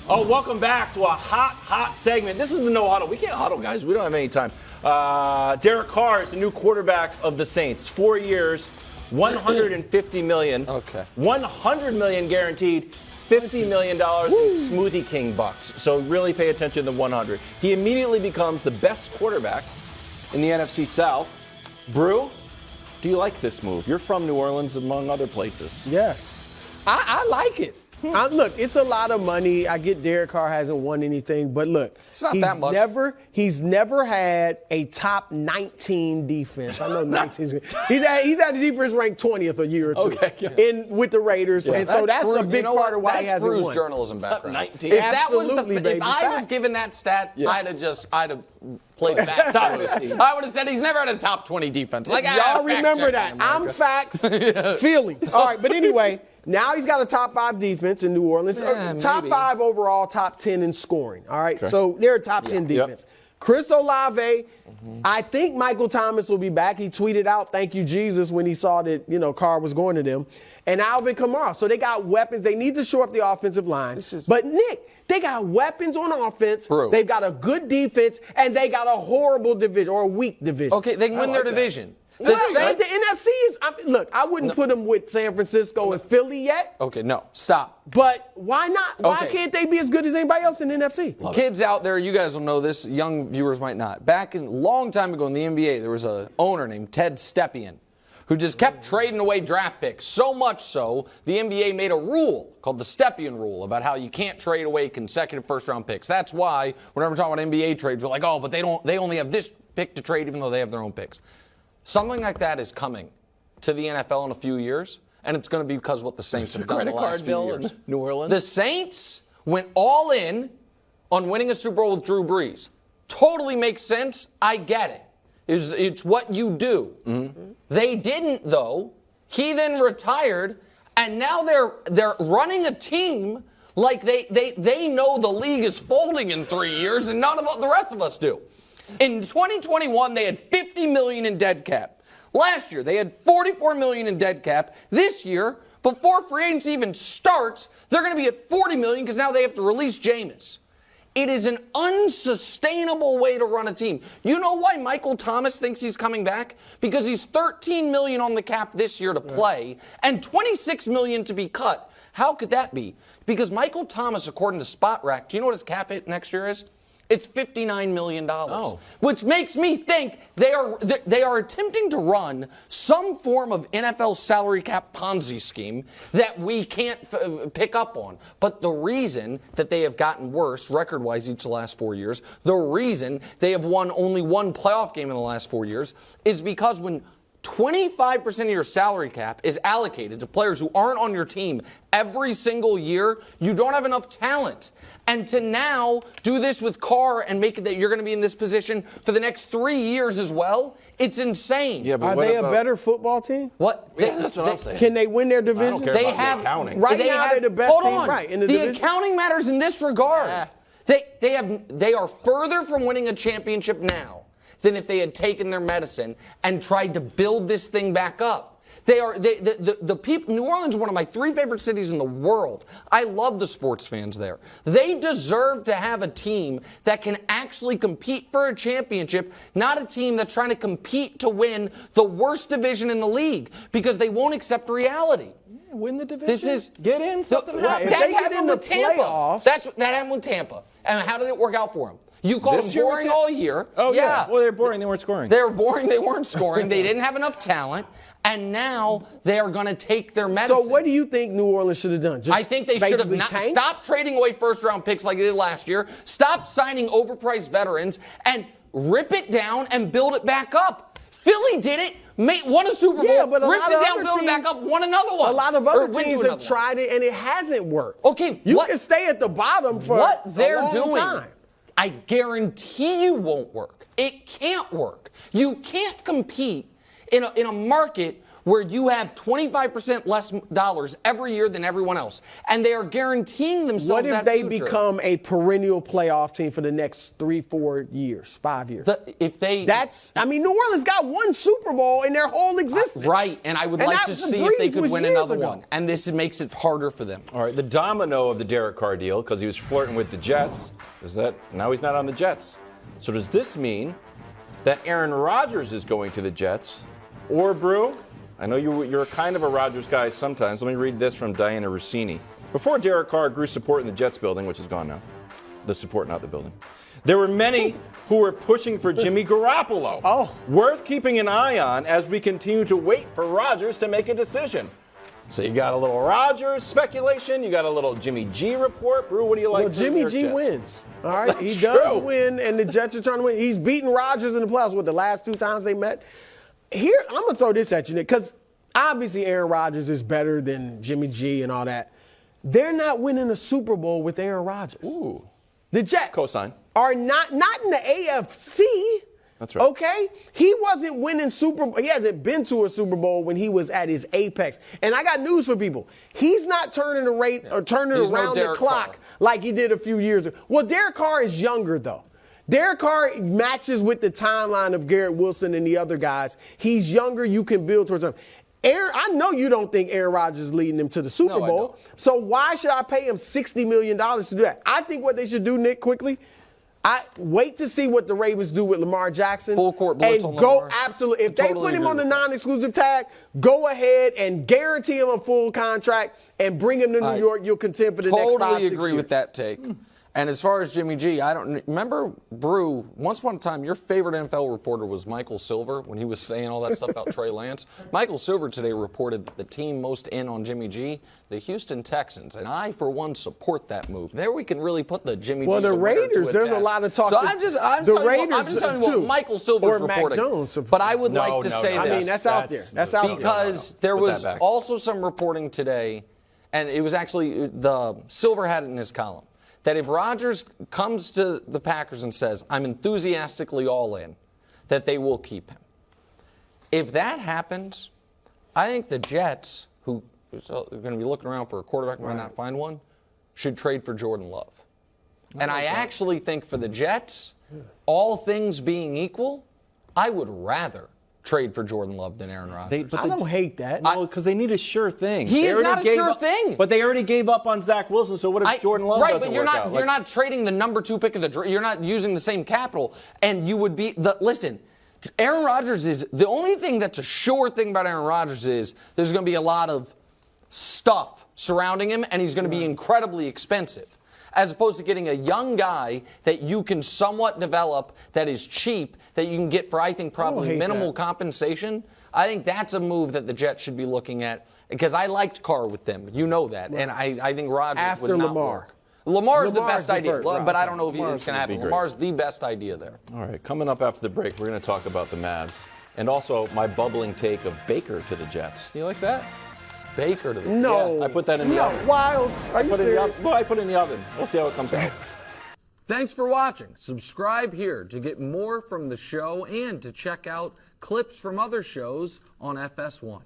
Oh, welcome back to a hot segment. This is the no huddle. We can't huddle, guys. We don't have any time. Derek Carr is the new quarterback of the Saints. 4 years, $150 million. Okay. $100 million guaranteed. $50 million in Smoothie King bucks. So really pay attention to the 100. He immediately becomes the best quarterback in the NFC South. Brew, do you like this move? You're from New Orleans, among other places. Yes. I like it. Look, it's a lot of money. I get Derek Carr hasn't won anything, but look, it's not that much. He's never had a top 19 defense. I know 19. He's had the defense ranked 20th a year or two with the Raiders, and so that's a big part of why he hasn't won. That's journalism background. 19. If I was given that stat, I'd have played it back. I would have said he's never had a top 20 defense. Like, y'all remember that? I'm facts, feelings. All right, but anyway. Now he's got a top 5 defense in New Orleans. Top 5 overall, top 10 in scoring. All right, so they're a top 10 defense. Chris Olave, I think Michael Thomas will be back. He tweeted out, "Thank you, Jesus," when he saw that Carr was going to them. And Alvin Kamara. So they got weapons. They need to shore up the offensive line. But Nick, they got weapons on offense. They've got a good defense, and they got a horrible division or a weak division. Okay, they can win their division. The NFC is, look, I wouldn't put them with San Francisco and Philly yet. Okay, no, stop. But why not? Why can't they be as good as anybody else in the NFC? Kids out there, you guys will know this. Young viewers might not. Back a long time ago in the NBA, there was an owner named Ted Stepien who just kept trading away draft picks. So much so, the NBA made a rule called the Stepien rule about how you can't trade away consecutive first-round picks. That's why whenever we're talking about NBA trades, we're like, oh, but they only have this pick to trade even though they have their own picks. Something like that is coming to the NFL in a few years, and it's going to be because of what the Saints have done the last few years. New Orleans. The Saints went all in on winning a Super Bowl with Drew Brees. Totally makes sense. I get it. It's what you do. Mm-hmm. They didn't, though. He then retired, and now they're running a team like they know the league is folding in 3 years, and none of the rest of us do. In 2021, they had $50 million in dead cap. Last year, they had $44 million in dead cap. This year, before free agency even starts, they're going to be at $40 million because now they have to release Jameis. It is an unsustainable way to run a team. You know why Michael Thomas thinks he's coming back? Because he's $13 million on the cap this year to play and $26 million to be cut. How could that be? Because Michael Thomas, according to Spot Rack, do you know what his cap hit next year is? It's $59 million, which makes me think they are attempting to run some form of NFL salary cap Ponzi scheme that we can't pick up on. But the reason that they have gotten worse record-wise each of the last 4 years, the reason they have won only one playoff game in the last 4 years is because when 25% of your salary cap is allocated to players who aren't on your team every single year, you don't have enough talent. And to now do this with Carr and make it that you're going to be in this position for the next 3 years as well, it's insane. Yeah, but are they a better football team? What? That's what I'm saying. Can they win their division? I don't care about the accounting. Right now, they're the best team in the division. The accounting matters in this regard. They are further from winning a championship now than if they had taken their medicine and tried to build this thing back up. The people. New Orleans is one of my 3 favorite cities in the world. I love the sports fans there. They deserve to have a team that can actually compete for a championship, not a team that's trying to compete to win the worst division in the league because they won't accept reality. Win the division. Get in. Something happens. That happened with Tampa. That happened with Tampa. And how did it work out for them? You called them boring all year. Oh, yeah. Well, they're boring. They weren't scoring. They were boring. They weren't scoring. They didn't have enough talent. And now they are going to take their medicine. So what do you think New Orleans should have done? I think they should have not stopped trading away first-round picks like they did last year, stop signing overpriced veterans, and rip it down and build it back up. Philly did it. Won a Super Bowl, but ripped it down, built it back up, won another one. A lot of other teams have tried it, and it hasn't worked. Okay, you can stay at the bottom for what they're a long doing. time. I guarantee you won't work. It can't work. You can't compete in a market where you have 25% less dollars every year than everyone else, and they are guaranteeing themselves that What if they future. become a perennial playoff team for the next 3-4 years, 5 years? New Orleans got one Super Bowl in their whole existence. Right, and I would like to see if they could win another one, and this makes it harder for them. All right, the domino of the Derek Carr deal, because he was flirting with the Jets, is that now he's not on the Jets. So does this mean that Aaron Rodgers is going to the Jets? Or, Brew, I know you're kind of a Rodgers guy sometimes. Let me read this from Diana Rossini. Before Derek Carr grew support in the Jets building, which is gone now, the support, not the building, there were many who were pushing for Jimmy Garoppolo. Oh. Worth keeping an eye on as we continue to wait for Rodgers to make a decision. So you got a little Rodgers speculation, you got a little Jimmy G report. Brew, what do you like? Well, Jimmy G wins. All right, That's he true. does win, and the Jets are trying to win. He's beaten Rodgers in the playoffs the last 2 times they met. Here, I'm going to throw this at you, Nick, because obviously Aaron Rodgers is better than Jimmy G and all that. They're not winning a Super Bowl with Aaron Rodgers. Ooh. The Jets Cosign. are not in the AFC. That's right. Okay? He wasn't winning he hasn't been to a Super Bowl when he was at his apex. And I got news for people. He's not turning around the clock like he did a few years ago. Well, Derek Carr is younger, though. Derek Carr matches with the timeline of Garrett Wilson and the other guys. He's younger. You can build towards him. I know you don't think Aaron Rodgers is leading them to the Super No, I Bowl. don't. So why should I pay him $60 million to do that? I think what they should do, Nick, quickly, I wait to see what the Ravens do with Lamar Jackson. Full court blitz and on go Lamar. absolutely. If they Totally put him agree on the with that. non-exclusive tag, go ahead and guarantee him a full contract and bring him to New York. You'll contend for the next 5-6 years. Totally agree with that take. And as far as Jimmy G, I don't remember, Brew, once upon a time, your favorite NFL reporter was Michael Silver when he was saying all that stuff about Trey Lance. Michael Silver today reported that the team most in on Jimmy G, the Houston Texans, and I, for one, support that move. There we can really put the Jimmy G. Well, the Raiders, there's a lot of talk. So I'm just telling you what Michael Silver's reporting. Mac Jones. But I would like to say I this. mean, that's out there. That's out there. Because there was also some reporting today, and it was actually the Silver had it in his column, that if Rodgers comes to the Packers and says, I'm enthusiastically all in, that they will keep him. If that happens, I think the Jets, who are going to be looking around for a quarterback and might not find one, should trade for Jordan Love. And I actually think for the Jets, all things being equal, I would rather trade for Jordan Love than Aaron Rodgers. I don't hate that. No, because they need a sure thing. He is not a sure thing. But they already gave up on Zach Wilson, so what if Jordan Love doesn't but you're work not out? you're not trading the number 2 pick of the draft. You're not using the same capital, and you would be listen. Aaron Rodgers is the only thing that's a sure thing about Aaron Rodgers is there's going to be a lot of stuff surrounding him, and he's going to be incredibly expensive. As opposed to getting a young guy that you can somewhat develop that is cheap, that you can get for, I think, probably minimal compensation. I think that's a move that the Jets should be looking at because I liked Carr with them. You know that. And I think Rodgers would not work. Lamar's the best idea, but I don't know if it's going to happen. Lamar's the best idea there. All right, coming up after the break, we're going to talk about the Mavs and also my bubbling take of Baker to the Jets. Do you like that? Baker to the No. Yeah, I put that in the oven. Wildes. Are you serious? Well, I put it in the oven. We'll see how it comes out. Thanks for watching. Subscribe here to get more from the show and to check out clips from other shows on FS1.